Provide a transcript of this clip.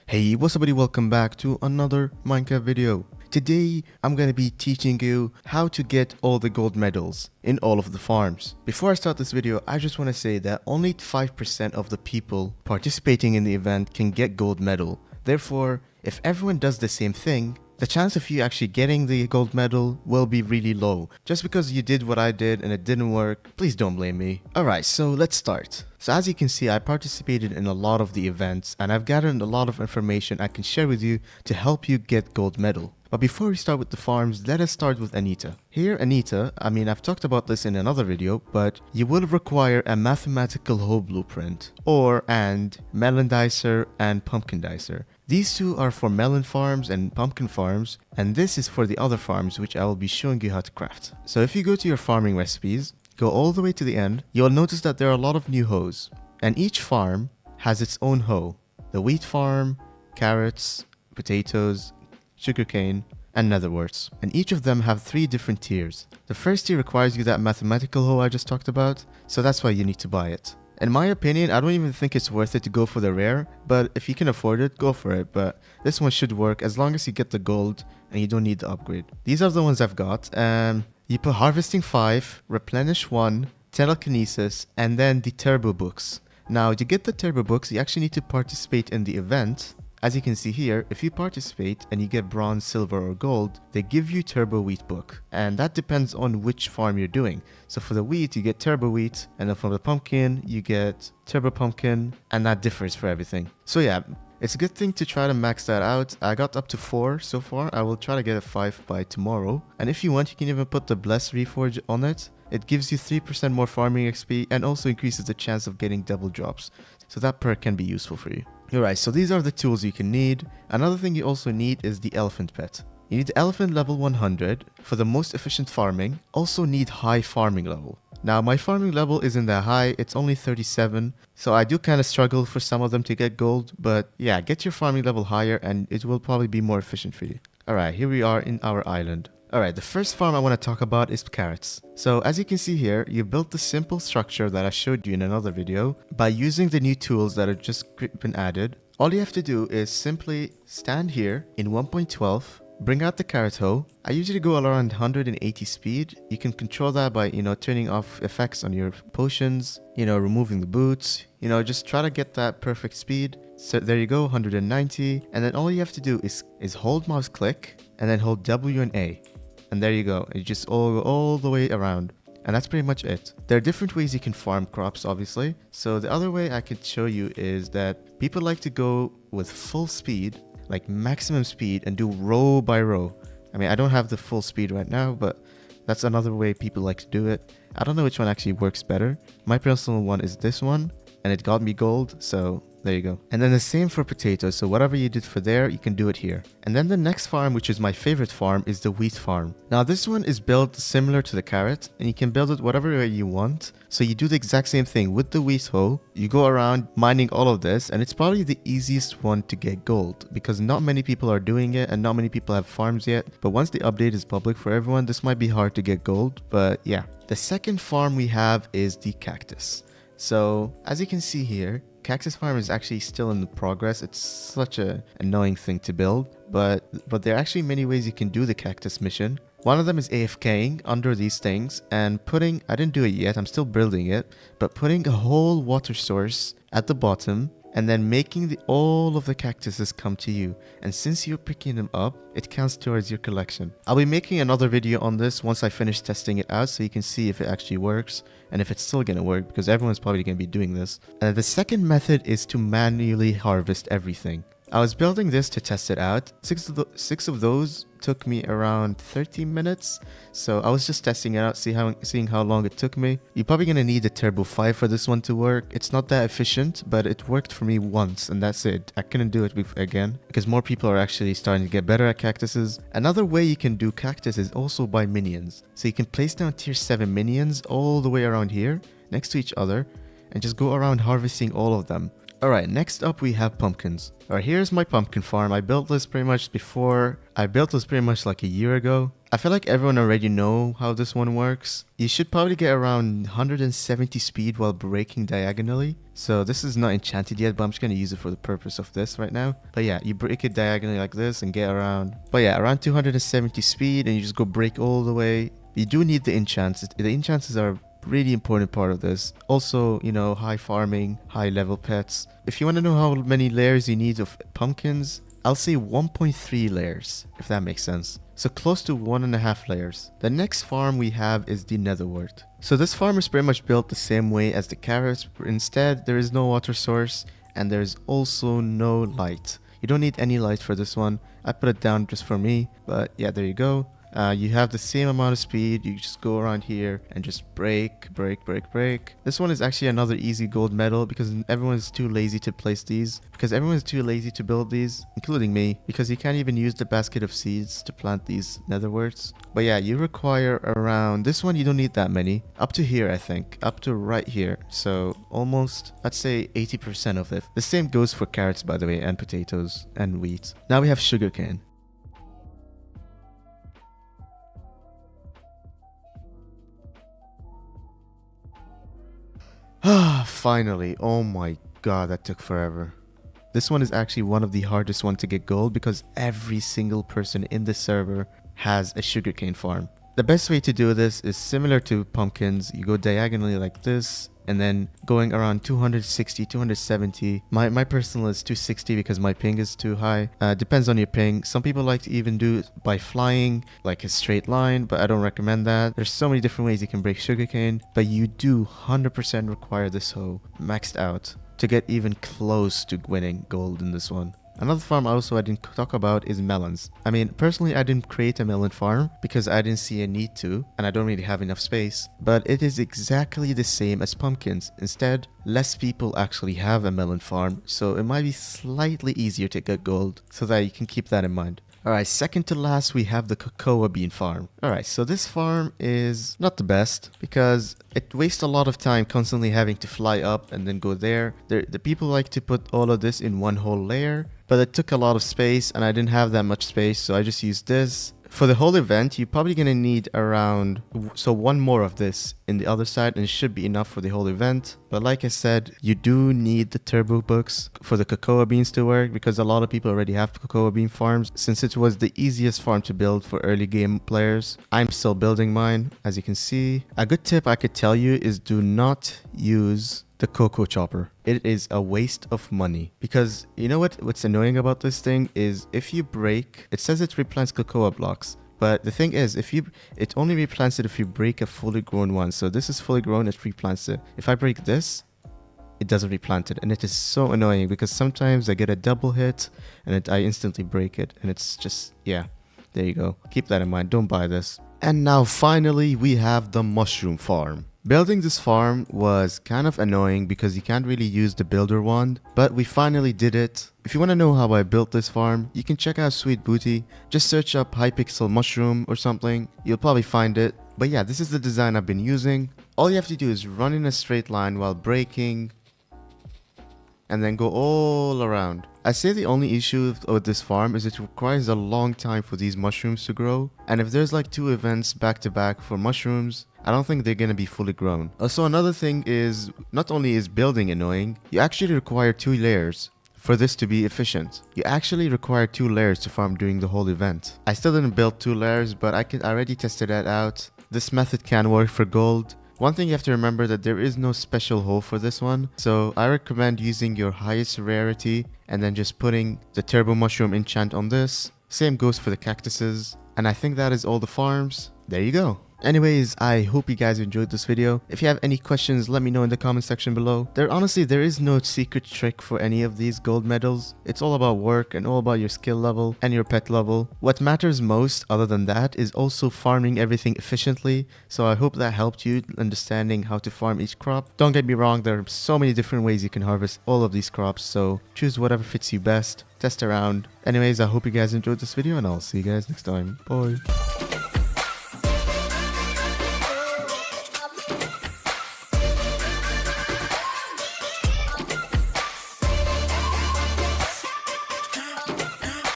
Hey, what's up buddy, welcome back to another Minecraft video. Today, I'm gonna be teaching you how to get all the gold medals in all of the farms. Before I start this video, I just want to say that only 5% of the people participating in the event can get gold medal. Therefore, if everyone does the same thing, the chance of you actually getting the gold medal will be really low. Just because you did what I did and it didn't work, please don't blame me. Alright, so let's start. So as you can see, I participated in a lot of the events and I've gathered a lot of information I can share with you to help you get gold medal. But before we start with the farms, let us start with Anita. Here, Anita, I've talked about this in another video, but you will require a mathematical hoe blueprint, and melon dicer and pumpkin dicer. These two are for melon farms and pumpkin farms, and this is for the other farms which I will be showing you how to craft. So if you go to your farming recipes, go all the way to the end, you'll notice that there are a lot of new hoes, and each farm has its own hoe. The wheat farm, carrots, potatoes, sugarcane, and netherworts, and each of them have 3 different tiers. The first tier requires you that mathematical hoe I just talked about, so that's why you need to buy it. In my opinion, I don't even think it's worth it to go for the rare, but if you can afford it, go for it. But this one should work as long as you get the gold and you don't need the upgrade. These are the ones I've got. You put harvesting 5, replenish 1, telekinesis, and then the turbo books. Now to get the turbo books, you actually need to participate in the event. As you can see here, if you participate and you get bronze, silver, or gold, they give you turbo wheat book, and that depends on which farm you're doing. So for the wheat, you get turbo wheat, and then for the pumpkin, you get turbo pumpkin, and that differs for everything. So yeah, it's a good thing to try to max that out. I got up to 4 so far. I will try to get a 5 by tomorrow. And if you want, you can even put the Blessed Reforge on it. It gives you 3% more farming XP and also increases the chance of getting double drops. So that perk can be useful for you. Alright, so these are the tools you can need. Another thing you also need is the elephant pet. You need the elephant level 100 for the most efficient farming. Also need high farming level. Now my farming level isn't that high, it's only 37, so I do kind of struggle for some of them to get gold, but yeah, get your farming level higher and it will probably be more efficient for you. Alright, here we are in our island. Alright, the first farm I want to talk about is carrots. So as you can see here, you built the simple structure that I showed you in another video by using the new tools that have just been added. All you have to do is simply stand here in 1.12, bring out the carrot hoe. I usually go around 180 speed. You can control that by, turning off effects on your potions, removing the boots, just try to get that perfect speed. So there you go, 190. And then all you have to do is hold mouse click and then hold W and A. And there you go. You just all the way around. And that's pretty much it. There are different ways you can farm crops, obviously. So the other way I could show you is that people like to go with full speed, like maximum speed, and do row by row. I don't have the full speed right now, but that's another way people like to do it. I don't know which one actually works better. My personal one is this one, and it got me gold, so there you go. And then the same for potatoes, so whatever you did for there, you can do it here. And then the next farm, which is my favorite farm, is the wheat farm. Now this one is built similar to the carrot, and you can build it whatever way you want. So you do the exact same thing with the wheat hoe. You go around mining all of this, and it's probably the easiest one to get gold, because not many people are doing it, and not many people have farms yet. But once the update is public for everyone, this might be hard to get gold, but yeah. The second farm we have is the cactus. So as you can see here, cactus farm is actually still in progress. It's such an annoying thing to build, but there are actually many ways you can do the cactus mission. One of them is AFKing under these things and putting, I didn't do it yet, I'm still building it, but putting a whole water source at the bottom and then making all of the cactuses come to you. And since you're picking them up, it counts towards your collection. I'll be making another video on this once I finish testing it out so you can see if it actually works and if it's still gonna work, because everyone's probably gonna be doing this. The second method is to manually harvest everything. I was building this to test it out. 6 of those took me around 30 minutes. So I was just testing it out, seeing how long it took me. You're probably going to need a Turbo 5 for this one to work. It's not that efficient, but it worked for me once and that's it. I couldn't do it again because more people are actually starting to get better at cactuses. Another way you can do cactus is also by minions. So you can place down tier 7 minions all the way around here next to each other and just go around harvesting all of them. Alright, next up we have pumpkins. Alright, here's my pumpkin farm. I built this pretty much like a year ago. I feel like everyone already know how this one works. You should probably get around 170 speed while breaking diagonally. So this is not enchanted yet, but I'm just going to use it for the purpose of this right now. But yeah, you break it diagonally like this and get around. But yeah, around 270 speed, and you just go break all the way. You do need the enchants. The enchants are a really important part of this. Also, you know, high farming, high level pets. If you want to know how many layers you need of pumpkins, I'll say 1.3 layers, if that makes sense. So close to 1.5 layers. The next farm we have is the netherwort. So this farm is pretty much built the same way as the carrots. Instead, there is no water source and there's also no light. You don't need any light for this one. I put it down just for me, but yeah, there you go. You have the same amount of speed. You just go around here and just break. This one is actually another easy gold medal because everyone is too lazy to place these. Because everyone is too lazy to build these, including me, because you can't even use the basket of seeds to plant these netherworts. But yeah, you require around, this one you don't need that many. Up to here, I think. Up to right here. So almost, I'd say 80% of it. The same goes for carrots, by the way, and potatoes and wheat. Now we have sugarcane. Finally. Oh my god, that took forever. This one is actually one of the hardest ones to get gold because every single person in the server has a sugarcane farm. The best way to do this is similar to pumpkins. You go diagonally like this and then going around 260, 270. My personal is 260 because my ping is too high. Depends on your ping. Some people like to even do it by flying, like a straight line, but I don't recommend that. There's so many different ways you can break sugarcane, but you do 100% require this hoe maxed out to get even close to winning gold in this one. Another farm also I didn't talk about is melons. I mean, personally I didn't create a melon farm because I didn't see a need to and I don't really have enough space. But it is exactly the same as pumpkins. Instead, less people actually have a melon farm, so it might be slightly easier to get gold, so that you can keep that in mind. Alright, second to last we have the cocoa bean farm. Alright, so this farm is not the best because it wastes a lot of time constantly having to fly up and then go there. The people like to put all of this in one whole layer, but it took a lot of space and I didn't have that much space, so I just used this. For the whole event, you're probably going to need around, so one more of this in the other side and it should be enough for the whole event. But like I said, you do need the turbo books for the cocoa beans to work because a lot of people already have cocoa bean farms. Since it was the easiest farm to build for early game players, I'm still building mine, as you can see. A good tip I could tell you is do not use the cocoa chopper. It is a waste of money because you know what's annoying about this thing is if you break, it says it replants cocoa blocks, but the thing is it only replants it if you break a fully grown one. So this is fully grown, it replants it. If I break this, it doesn't replant it, and it is so annoying because sometimes I get a double hit and I instantly break it, and it's just, yeah, there you go. Keep that in mind, don't buy this. And now finally we have the mushroom farm. Building this farm was kind of annoying because you can't really use the builder wand, but we finally did it. If you want to know how I built this farm, you can check out Sweet Booty. Just search up Hypixel mushroom or something, you'll probably find it. But yeah, this is the design I've been using. All you have to do is run in a straight line while breaking and then go all around. I say the only issue with this farm is it requires a long time for these mushrooms to grow, and if there's like 2 events back to back for mushrooms, I don't think they're gonna be fully grown. Also, another thing is, not only is building annoying, you actually require 2 layers for this to be efficient. You actually require 2 layers to farm during the whole event. I still didn't build 2 layers, but I already tested that out. This method can work for gold. One thing you have to remember that there is no special hole for this one, so I recommend using your highest rarity and then just putting the turbo mushroom enchant on this. Same goes for the cactuses, and I think that is all the farms. There you go. Anyways, I hope you guys enjoyed this video. If you have any questions, let me know in the comment section below. Honestly, there is no secret trick for any of these gold medals. It's all about work and all about your skill level and your pet level. What matters most other than that is also farming everything efficiently. So I hope that helped you understanding how to farm each crop. Don't get me wrong, there are so many different ways you can harvest all of these crops. So choose whatever fits you best. Test around. Anyways, I hope you guys enjoyed this video and I'll see you guys next time. Bye.